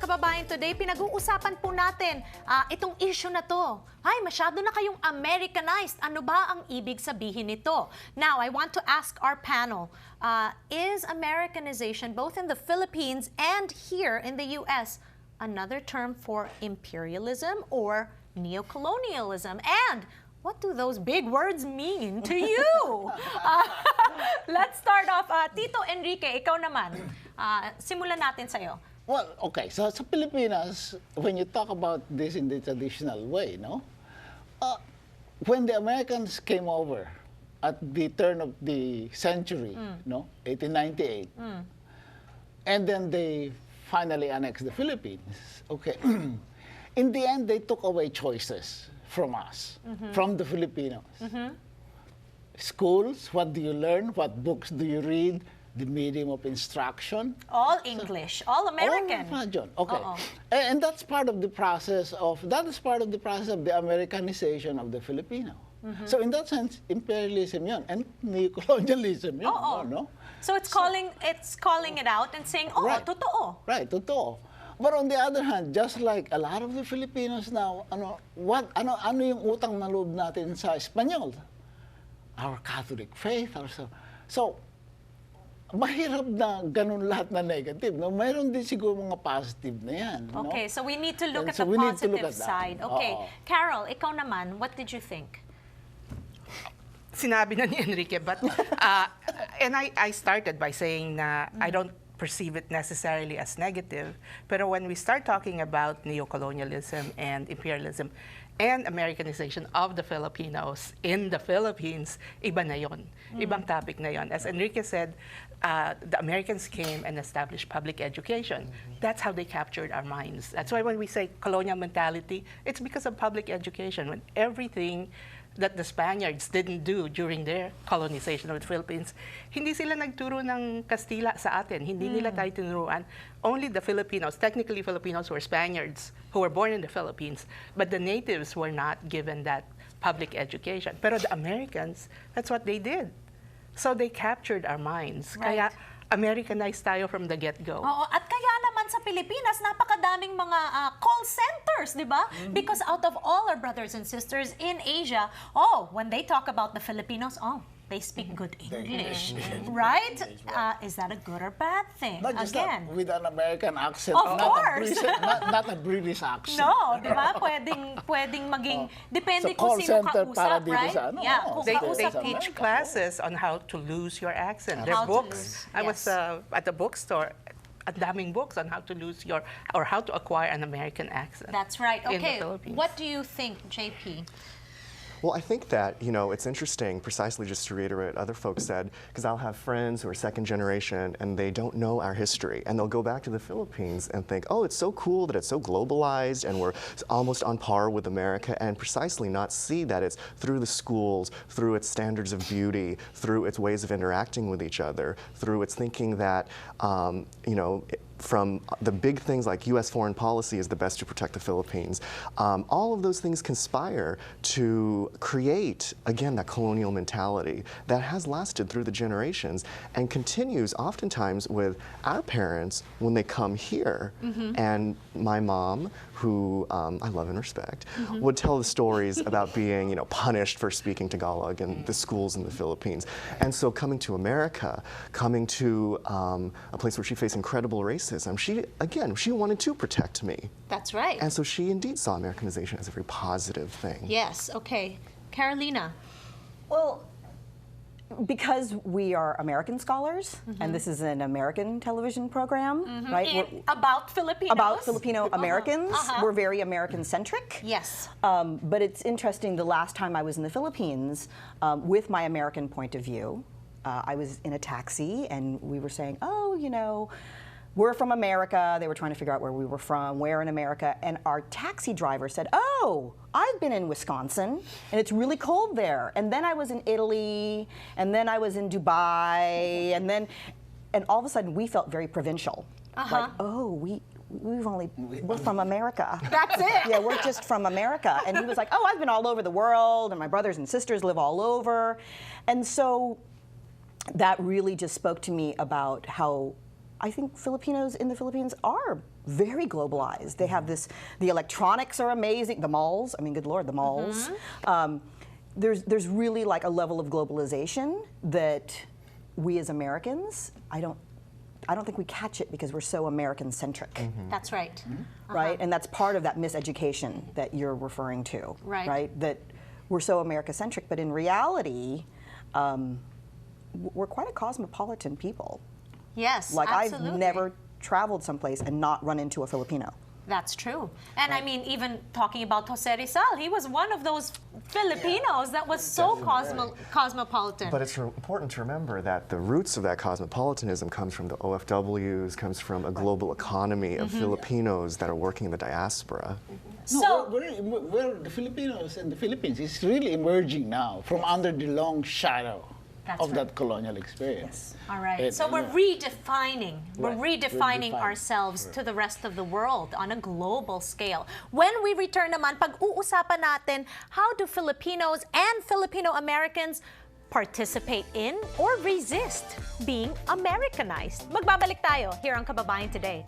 Kababayan Today, pinag-uusapan po natin itong issue na to. Ay, masyado na kayong Americanized. Ano ba ang ibig sabihin nito? Now, I want to ask our panel, is Americanization, both in the Philippines and here in the U.S., another term for imperialism or neocolonialism? And what do those big words mean to you? Let's start off. Tito Enrique, ikaw naman. Simulan natin sa'yo. Well, okay. So sa Pilipinas, when you talk about this in the traditional way, no? When the Americans came over at the turn of the century, no, 1898, and then they finally annexed the Philippines. Okay. In the end, they took away choices from us, from the Filipinos. Schools, what do you learn? What books do you read? The medium of instruction. All English, all American. All okay. And that's part of the process of, the Americanization of the Filipino. So in that sense, imperialism yun, and neocolonialism yun. No? So it's calling it out and saying, oh, right. Totoo. Right, totoo. But on the other hand, just like a lot of the Filipinos now, ano yung utang na loob natin sa Espanyol? Our Catholic faith, so mahirap na ganun lahat na negative. No? Mayroon din siguro mga positive na yan. Okay, no? so we need to look at the positive side. Okay, Carol, ikaw naman, what did you think? Sinabi na ni Enrique, but and I started by saying na I don't perceive it necessarily as negative. Pero when we start talking about neocolonialism and imperialism and Americanization of the Filipinos in the Philippines, iba na yon. Ibang topic na yon. As Enrique said, the Americans came and established public education. That's how they captured our minds. That's why when we say colonial mentality, it's because of public education. When everything that the Spaniards didn't do during their colonization of the Philippines, hindi sila nagturo ng Kastila sa atin. Hindi nila tayo tinuruan. Only the Filipinos, technically Filipinos, were Spaniards who were born in the Philippines, but the natives were not given that public education. Pero the Americans, that's what they did. So they captured our minds. Right. Kaya Americanized tayo from the get-go. Oo, at kaya naman sa Pilipinas, napakadaming mga call centers, di ba? Because out of all our brothers and sisters in Asia, when they talk about the Filipinos, they speak good English, right? Is that a good or bad thing? Not just Again, that, with an American accent, Of course. not a British accent. no, di ba? Pwedeng maging, depende So, kung call sino center para kausap, dito right? sa Kung They kausap mo. teach classes on how to lose your accent. There How are to books. lose, I was at the bookstore, at daming books on how to lose or how to acquire an American accent. That's right. in the Okay, Philippines. what do you think, JP? Well, I think that, it's interesting, precisely just to reiterate what other folks said, because I'll have friends who are second generation and they don't know our history. And they'll go back to the Philippines and think, oh, it's so cool that it's so globalized and we're almost on par with America, and precisely not see that it's through the schools, through its standards of beauty, through its ways of interacting with each other, through its thinking that, from the big things like U.S. foreign policy is the best to protect the Philippines. All of those things conspire to create, again, that colonial mentality that has lasted through the generations and continues oftentimes with our parents when they come here. And my mom, who I love and respect, would tell the stories about being punished for speaking Tagalog in the schools in the Philippines. And so coming to America, coming to a place where she faced incredible racism, she wanted to protect me. That's right. And so she indeed saw Americanization as a very positive thing. Yes, okay. Carolina. Well, because we are American scholars, and this is an American television program, right? About Filipinos. About Filipino Americans. We're very American-centric. Yes. But it's interesting, the last time I was in the Philippines, with my American point of view, I was in a taxi and we were saying, we're from America. They were trying to figure out where we were from, where in America. And our taxi driver said, I've been in Wisconsin, and it's really cold there. And then I was in Italy, and then I was in Dubai, and all of a sudden we felt very provincial. Like, we're from America. That's it. Yeah, we're just from America. And he was like, I've been all over the world, and my brothers and sisters live all over. And so that really just spoke to me about how I think Filipinos in the Philippines are very globalized. They have this, the electronics are amazing, the malls, I mean, good Lord, the malls. There's really like a level of globalization that we as Americans, I don't think we catch it because we're so American-centric. That's right. Right? And that's part of that miseducation that you're referring to. Right. That we're so America-centric, but in reality, we're quite a cosmopolitan people. Yes, Like absolutely. I've never traveled someplace and not run into a Filipino. That's true. And I mean, even talking about Jose Rizal, he was one of those Filipinos that was so cosmopolitan. But it's important to remember that the roots of that cosmopolitanism comes from the OFWs, comes from a global economy of Filipinos that are working in the diaspora. So- we're the Filipinos and the Philippines is really emerging now from under the long shadow That's of right. that colonial experience. All right. And- So we're redefining. We're Right. redefining Redefining. ourselves to the rest of the world on a global scale. When we return naman, pag-uusapan natin, how do Filipinos and Filipino Americans participate in or resist being Americanized? Magbabalik tayo here on Kababayan Today.